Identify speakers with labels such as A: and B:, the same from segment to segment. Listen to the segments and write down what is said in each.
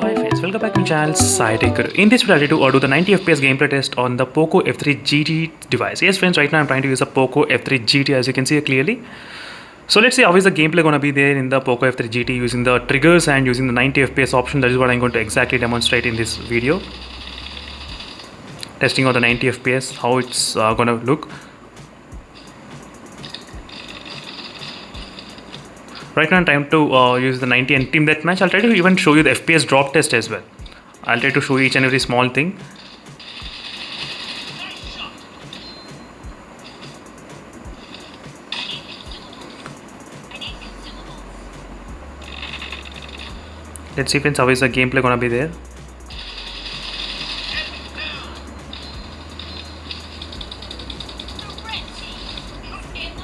A: Hi friends, welcome back to my channel Scientific. In this video, I'll do the 90 FPS gameplay test on the Poco F3 GT device. Yes friends, right now I'm trying to use a Poco F3 GT as you can see clearly. So let's see how is the gameplay gonna be there in the Poco F3 GT using the triggers and using the 90 FPS option. That is what I'm going to exactly demonstrate in this video. Testing on the 90 FPS, how it's gonna look. Right now I'm trying to use the 90 and team deathmatch. I'll try to even show you the FPS drop test as well. I'll try to show you each and every small thing. Let's see friends, how is the gameplay gonna be there.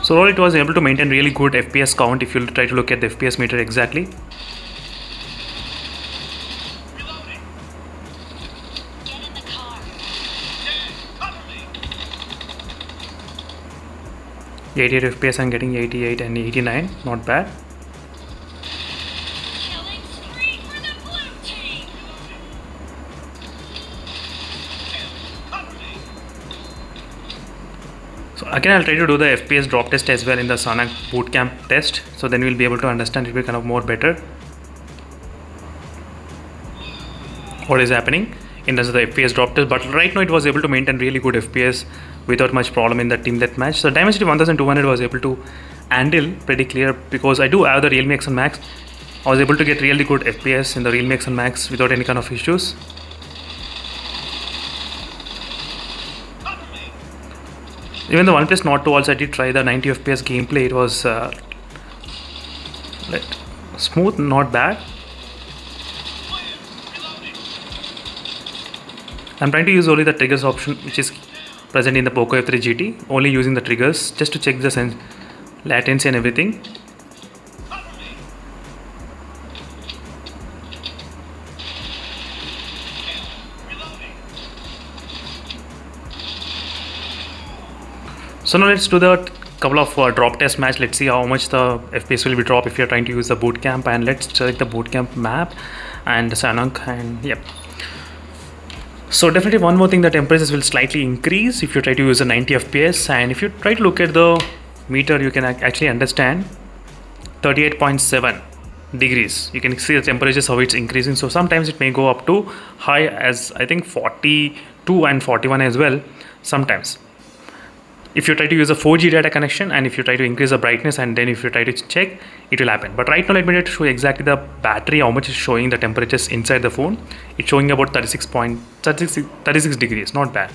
A: So overall it was able to maintain really good FPS count if you try to look at the FPS meter exactly. The 88 FPS I'm getting 88 and 89, not bad. So again I'll try to do the FPS drop test as well in the Sanak bootcamp test, so then we'll be able to understand it will be kind of more better what is happening in terms of the FPS drop test. But right now it was able to maintain really good FPS without much problem in the team deathmatch. So Dimensity 1200 was able to handle pretty clear because I do have the Realme X1 Max. I was able to get really good FPS in the Realme X1 Max without any kind of issues. Even the OnePlus Nord 2 also I did try the 90 FPS gameplay. It was smooth, not bad. I'm trying to use only the triggers option which is present in the Poco F3 GT. Only using the triggers just to check the latency and everything. So now let's do the couple of drop test match. Let's see how much the FPS will be drop if you're trying to use the bootcamp, and let's select the bootcamp map and Sanok, and yep. So definitely one more thing, the temperatures will slightly increase if you try to use a 90 FPS, and if you try to look at the meter you can actually understand 38.7 degrees. You can see the temperatures how it's increasing, so sometimes it may go up to high as I think 42 and 41 as well sometimes. If you try to use a 4G data connection and if you try to increase the brightness and then if you try to check, it will happen. But right now let me try to show you exactly the battery, how much is showing the temperatures inside the phone. It's showing about 36 degrees, not bad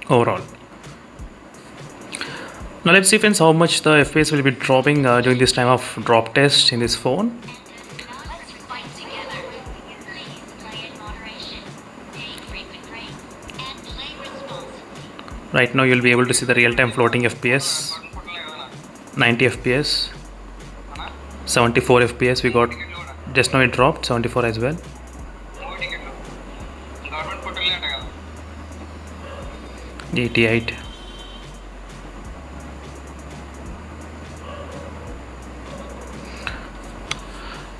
A: overall. Now let's see friends how much the FPS will be dropping during this time of drop test in this phone. Right now you'll be able to see the real-time floating FPS, 90 FPS, 74 FPS we got, just now it dropped, 74 as well. $88.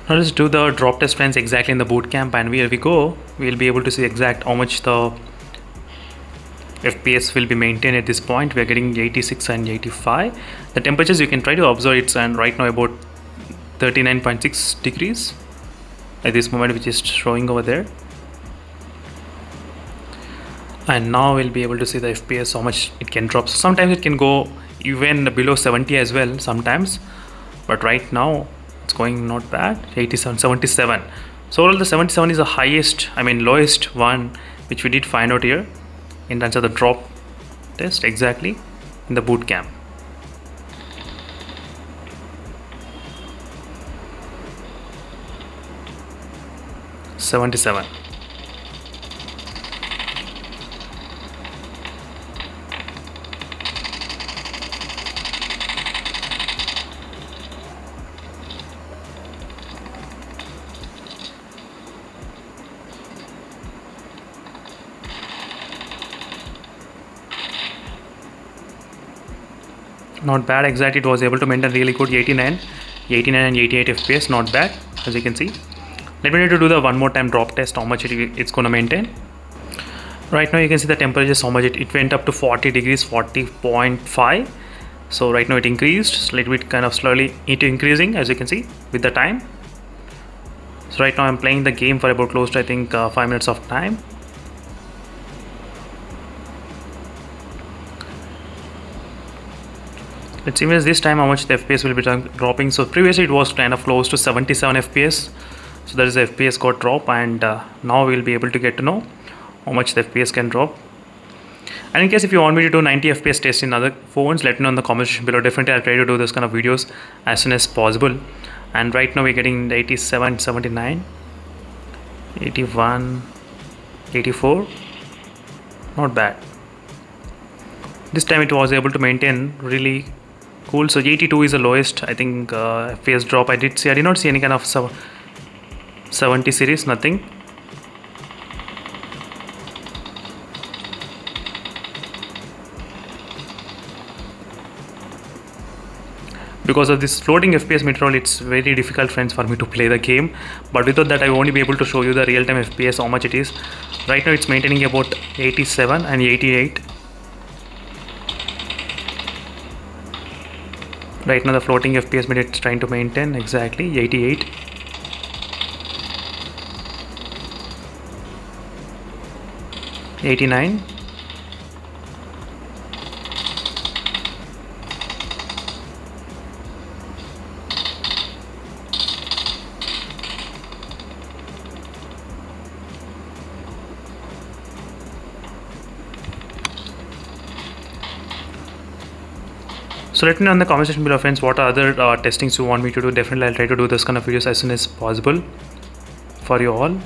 A: Now let's do the drop test friends exactly in the bootcamp, and where we go, we'll be able to see exact how much the FPS will be maintained at this point. We are getting 86 and 85. The temperatures you can try to observe, it's and right now about 39.6 degrees at this moment, which is showing over there. And now we'll be able to see the FPS how much it can drop. So sometimes it can go even below 70 as well sometimes, but right now it's going not bad, 87, 77. So overall the 77 is the highest, I mean lowest one which we did find out here in terms of the drop test exactly in the bootcamp. $77. Not bad exactly, it was able to maintain really good 89 and 88 FPS, not bad as you can see. Let me try to do the one more time drop test, how much it's going to maintain. Right now you can see the temperature, how much it went up to 40 degrees, 40.5. So right now it increased a little bit, kind of slowly it increasing, as you can see with the time. So right now I'm playing the game for about close to, I think, 5 minutes of time. Let's see this time how much the FPS will be dropping. So previously it was kind of close to 77 FPS. So there is a FPS got drop, and now we'll be able to get to know how much the FPS can drop. And in case if you want me to do 90 FPS test in other phones, let me know in the comment section below. Definitely I'll try to do this kind of videos as soon as possible. And right now we're getting 87, 79, 81, 84. Not bad. This time it was able to maintain really cool. So 82 is the lowest, I think, FPS drop I did see. I did not see any kind of 70 series, nothing. Because of this floating FPS meter, it's very difficult, friends, for me to play the game. But without that I won't be able to show you the real-time FPS, how much it is. Right now it's maintaining about 87 and 88. Right now the floating FPS meter it's trying to maintain exactly 88. $89. So let me know in the comment section below, friends, what are other testings you want me to do. Definitely I'll try to do this kind of videos as soon as possible for you all.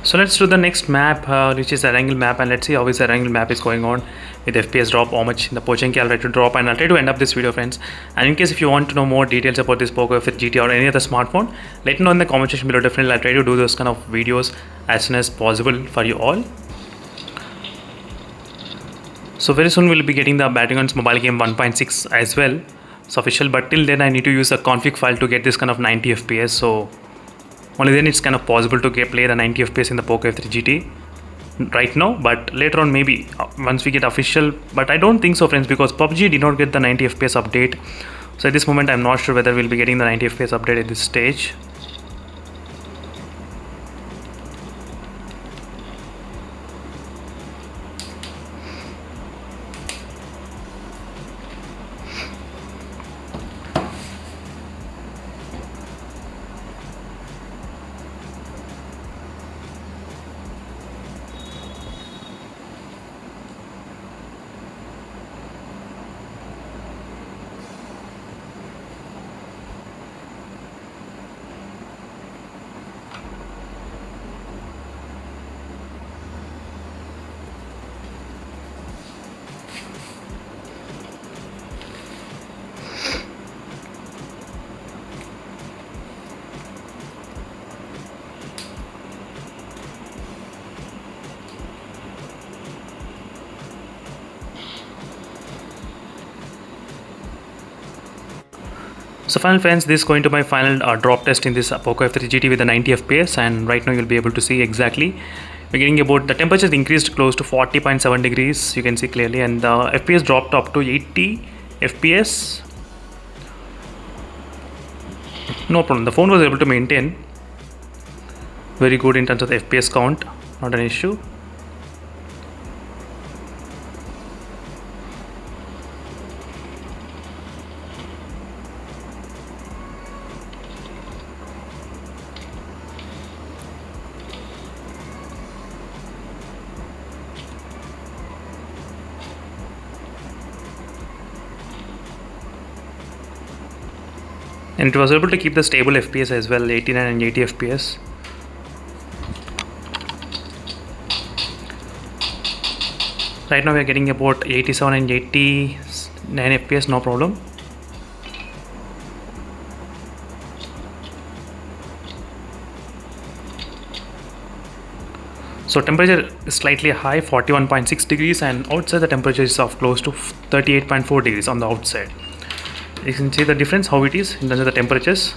A: So let's do the next map, which is the angle map, and let's see how is the angle map is going on with FPS drop, how much the Pochenki I'll try to drop, and I'll try to end up this video, friends. And in case if you want to know more details about this Poco F GT or any other smartphone, let me know in the comment section below. Definitely I'll try to do those kind of videos as soon as possible for you all. So very soon we'll be getting the Batting Guns mobile game 1.6 as well. It's official, but till then I need to use a config file to get this kind of 90 FPS. So only then it's kind of possible to play the 90 FPS in the Poco F3 GT right now. But later on, maybe once we get official, but I don't think so, friends, because PUBG did not get the 90 FPS update. So at this moment I'm not sure whether we'll be getting the 90 FPS update at this stage. So final, friends, this is going to my final drop test in this Poco F3 GT with the 90 FPS, and right now you'll be able to see exactly. We're getting about, the temperature increased close to 40.7 degrees, you can see clearly, and the FPS dropped up to 80 FPS. No problem, the phone was able to maintain very good in terms of the FPS count, not an issue. And it was able to keep the stable FPS as well, 89 and 80 FPS. Right now we are getting about 87 and 89 FPS, no problem. So temperature is slightly high, 41.6 degrees, and outside the temperature is of close to 38.4 degrees on the outside. You can see the difference how it is in terms of the temperatures.